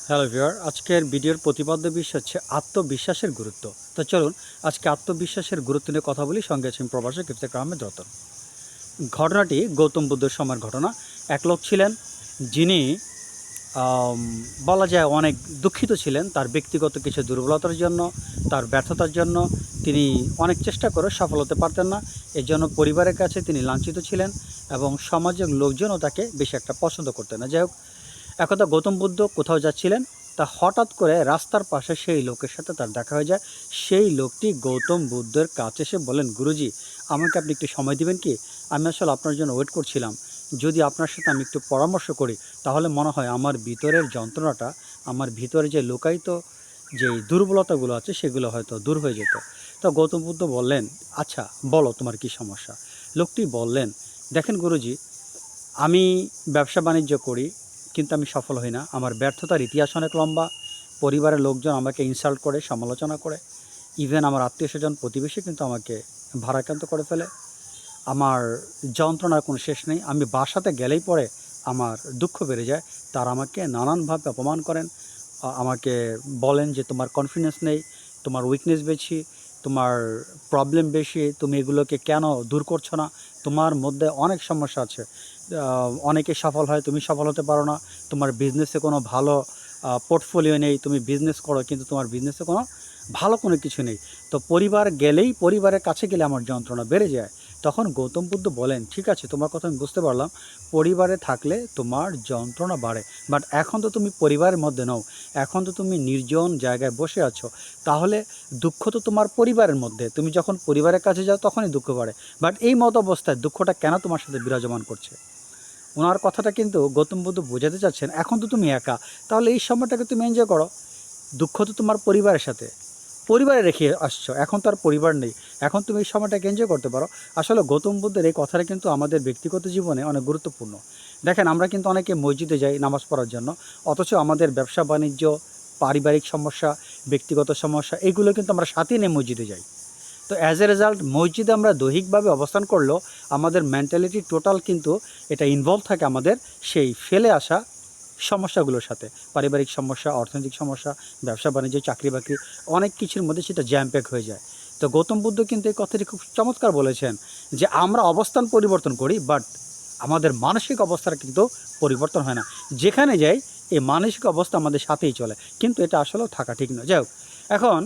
Hello viewer, আজকের ভিডিওর প্রতিপাদ্য বিষয় হচ্ছে আত্মবিশ্বাসের গুরুত্ব। তো চলুন আজকে আত্মবিশ্বাসের গুরুত্ব নিয়ে কথা বলি। সঙ্গে আছেন প্রবাসী ইফতেখার আহমেদ রতন। ঘটনাটি গৌতম বুদ্ধের সময়ের ঘটনা। এক লোক ছিলেন যিনি আম, বলা যায় অনেক দুঃখিত ছিলেন তার ব্যক্তিগত কিছু দুর্বলতার জন্য, তার ব্যর্থতার জন্য। তিনি অনেক চেষ্টা করে সফল হতে পারতেন না। এর জন্য পরিবারের কাছে তিনি লাঞ্ছিত ছিলেন এবং সমাজের লোকজনও তাকে বেশি একটা পছন্দ করতেন না। যাই হোক, একদা গৌতম বুদ্ধ কোথাও যাচ্ছিলেন, তা হঠাৎ করে রাস্তার পাশে সেই লোকের সাথে তার দেখা হয়ে যায়। সেই লোকটি গৌতম বুদ্ধের কাছে এসে বলেন, গুরুজি, আমাকে আপনি একটু সময় দিবেন কি? আমি আসলে আপনার জন্য ওয়েট করছিলাম। যদি আপনার সাথে আমি একটু পরামর্শ করি তাহলে মনে হয় আমার ভিতরের যন্ত্রণাটা, আমার ভিতরে যে লুকায়িত যে দুর্বলতাগুলো আছে সেগুলো হয়তো দূর হয়ে যেত। তো গৌতম বুদ্ধ বললেন, আচ্ছা বলো তোমার কি সমস্যা। লোকটি বললেন, দেখেন গুরুজি, আমি ব্যবসা বাণিজ্য করি কিন্তু আমি সফল হই না। আমার ব্যর্থতার ইতিহাস অনেক লম্বা। পরিবারের লোকজন আমাকে ইনসাল্ট করে, সমালোচনা করে। ইভেন আমার আত্মীয়স্বজন, প্রতিবেশী কিন্তু আমাকে ভারাক্রান্ত করে ফেলে। আমার যন্ত্রণার কোনো শেষ নেই। আমি বাসাতে গেলেই পরে আমার দুঃখ বেড়ে যায়। তারা আমাকে নানানভাবে অপমান করেন। আমাকে বলেন যে তোমার কনফিডেন্স নেই, তোমার উইকনেস বেশি, তোমার প্রবলেম বেশি, তুমি এগুলোকে কেন দূর করছো না, তোমার মধ্যে অনেক সমস্যা আছে। অনেকে সফল হয়, তুমি সফল হতে পারো না। তোমার বিজনেসে কোনো ভালো পোর্টফোলিও নেই, তুমি বিজনেস করো কিন্তু তোমার বিজনেসে কোনো ভালো কোনো কিছু নেই। তো পরিবারের কাছে গেলে আমার যন্ত্রণা বেড়ে যায়। তখন গৌতম বুদ্ধ বলেন, ঠিক আছে, তোমার কথা আমি বুঝতে পারলাম, পরিবারে থাকলে তোমার যন্ত্রণা বাড়ে, বাট এখন তো তুমি পরিবারের মধ্যে নও, এখন তো তুমি নির্জন জায়গায় বসে আছো। তাহলে দুঃখ তো তোমার পরিবারের মধ্যে, তুমি যখন পরিবারের কাছে যাও তখনই দুঃখ বাড়ে। বাট এই মত অবস্থায় দুঃখটা কেন তোমার সাথে বিরাজমান করছে? ওনার কথাটা কিন্তু গৌতম বুদ্ধ বোঝাতে চাচ্ছেন, এখন তো তুমি একা, তাহলে এই সময়টাকে তুমি এনজয় করো। দুঃখ তো তোমার পরিবারের সাথে, পরিবারে রেখে আসছো, এখন তো আর পরিবার নেই, এখন তুমি এই সময়টাকে এনজয় করতে পারো। আসলে গৌতম বুদ্ধের এই কথাটা কিন্তু আমাদের ব্যক্তিগত জীবনে অনেক গুরুত্বপূর্ণ। দেখেন, আমরা কিন্তু অনেকে মসজিদে যাই নামাজ পড়ার জন্য, অথচ আমাদের ব্যবসা বাণিজ্য, পারিবারিক সমস্যা, ব্যক্তিগত সমস্যা, এগুলো কিন্তু আমরা সাথে নিয়ে মসজিদে যাই। তো অ্যাজ এ রেজাল্ট মসজিদে আমরা দৈহিকভাবে অবস্থান করলেও আমাদের মেন্টালিটি টোটাল কিন্তু এটা ইনভলভ থাকে আমাদের সেই ফেলে আসা সমস্যাগুলোর সাথে। পারিবারিক সমস্যা, অর্থনৈতিক সমস্যা, ব্যবসা বাণিজ্য, চাকরি বাকরি, অনেক কিছুর মধ্যে সেটা জ্যাম প্যাক হয়ে যায়। তো গৌতম বুদ্ধ কিন্তু এই কথাটি খুব চমৎকার বলেছেন যে আমরা অবস্থান পরিবর্তন করি, বাট আমাদের মানসিক অবস্থার কিন্তু পরিবর্তন হয় না। যেখানে যাই এই মানসিক অবস্থা আমাদের সাথেই চলে, কিন্তু এটা আসলেও থাকা ঠিক নয়। যাই হোক, এখন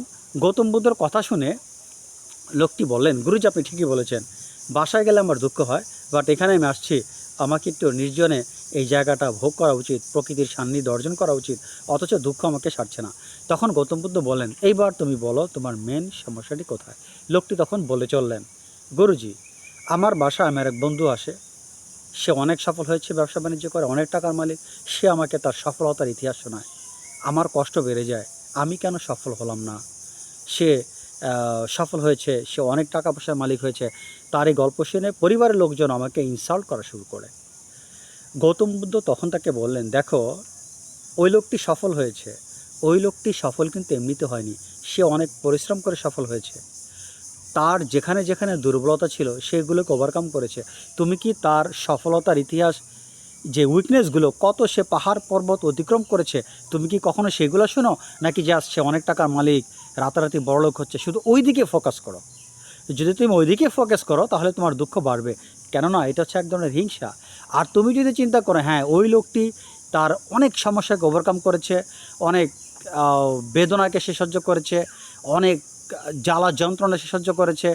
গৌতম বুদ্ধর কথা শুনে লোকটি বললেন, গুরুজি আপনি ঠিকই বলেছেন, বাসায় গেলে আমার দুঃখ হয়, বাট এখানে আমি আসছি, আমাকে একটু নির্জনে এই জায়গাটা ভোগ করা উচিত, প্রকৃতির সান্নিধ্য অর্জন করা উচিত, অথচ দুঃখ আমাকে সারছে না। তখন গৌতম বুদ্ধ বলেন, এইবার তুমি বলো তোমার মেন সমস্যাটি কোথায়। লোকটি তখন বলে চললেন, গুরুজি, আমার বাসায় আমার এক বন্ধু আসে, সে অনেক সফল হয়েছে, ব্যবসা বাণিজ্য করে, অনেক টাকার মালিক। সে আমাকে তার সফলতার ইতিহাস শোনায়। আমার কষ্ট বেড়ে যায়, আমি কেন সফল হলাম না। সে সফল হয়েছে, সে অনেক টাকা পয়সার মালিক হয়েছে, তার এই গল্প শুনে পরিবারের লোকজন আমাকে ইনসাল্ট করা শুরু করে। গৌতম বুদ্ধ তখন তাকে বললেন, দেখো, ওই লোকটি সফল হয়েছে, ওই লোকটি সফল কিন্তু এমনিতে হয়নি, সে অনেক পরিশ্রম করে সফল হয়েছে। তার যেখানে যেখানে দুর্বলতা ছিল সেগুলোকে ওভারকাম করেছে। তুমি কি তার সফলতার ইতিহাস, যে উইকনেসগুলো, কত সে পাহাড় পর্বত অতিক্রম করেছে, তুমি কি কখনো সেগুলো শোনো? নাকি জাস্ট সে অনেক টাকার মালিক, রাতারাতি বড়লোক হচ্ছে, শুধু ওই দিকে ফোকাস করো? যদি তুমি ওই দিকে ফোকাস করো তাহলে তোমার দুঃখ বাড়বে, কেননা এটা হচ্ছে এক ধরনের হিংসা। আর তুমি যদি চিন্তা করো, হ্যাঁ, ওই লোকটি তার অনেক সমস্যাকে ওভারকাম করেছে, অনেক বেদনাকে সে সহ্য করেছে, অনেক জ্বালা যন্ত্রণা সে সহ্য করেছে,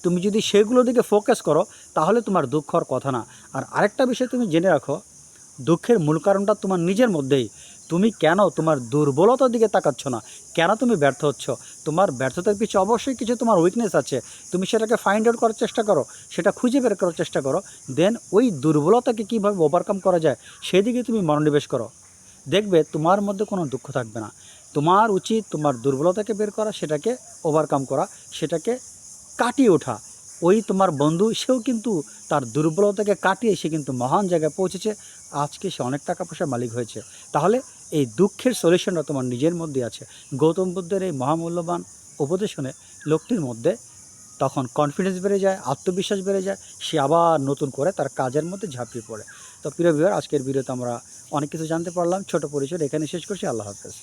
তুমি যদি সেগুলোর দিকে ফোকাস করো তাহলে তোমার দুঃখ হওয়ার কথা না। আর আরেকটা বিষয় তুমি জেনে রাখো, দুঃখের মূল কারণটা তোমার নিজের মধ্যেই। তুমি কেন তোমার দুর্বলতার দিকে তাকাচ্ছ না? কেন তুমি ব্যর্থ হচ্ছ? তোমার ব্যর্থতার পিছনে অবশ্যই কিছু তোমার উইকনেস আছে, তুমি সেটাকে ফাইন্ড আউট করার চেষ্টা করো, সেটা খুঁজে বের করার চেষ্টা করো। দেন ওই দুর্বলতাকে কীভাবে ওভারকাম করা যায় সেদিকে তুমি মনোনিবেশ করো। দেখবে তোমার মধ্যে কোনো দুঃখ থাকবে না। তোমার উচিত তোমার দুর্বলতাকে বের করা, সেটাকে ওভারকাম করা, সেটাকে কাটিয়ে ওঠা। ওই তোমার বন্ধু, সেও কিন্তু তার দুর্বলতাকে কাটিয়ে সে কিন্তু মহান জায়গায় পৌঁছেছে, আজকে সে অনেক টাকা পয়সার মালিক হয়েছে। তাহলে এই দুঃখের সলিউশনটা তোমার নিজের মধ্যে আছে। গৌতম বুদ্ধের এই মহামূল্যবান উপদেশ শুনে লোকটির মধ্যে তখন কনফিডেন্স বেড়ে যায়, আত্মবিশ্বাস বেড়ে যায়, সে আবার নতুন করে তার কাজের মধ্যে ঝাঁপিয়ে পড়ে। তো প্রিয় ভিউয়ার, আজকের ভিডিওতে আমরা অনেক কিছু জানতে পারলাম। ছোট পরিচয় এখানে শেষ করছি। আল্লাহ হাফেজ।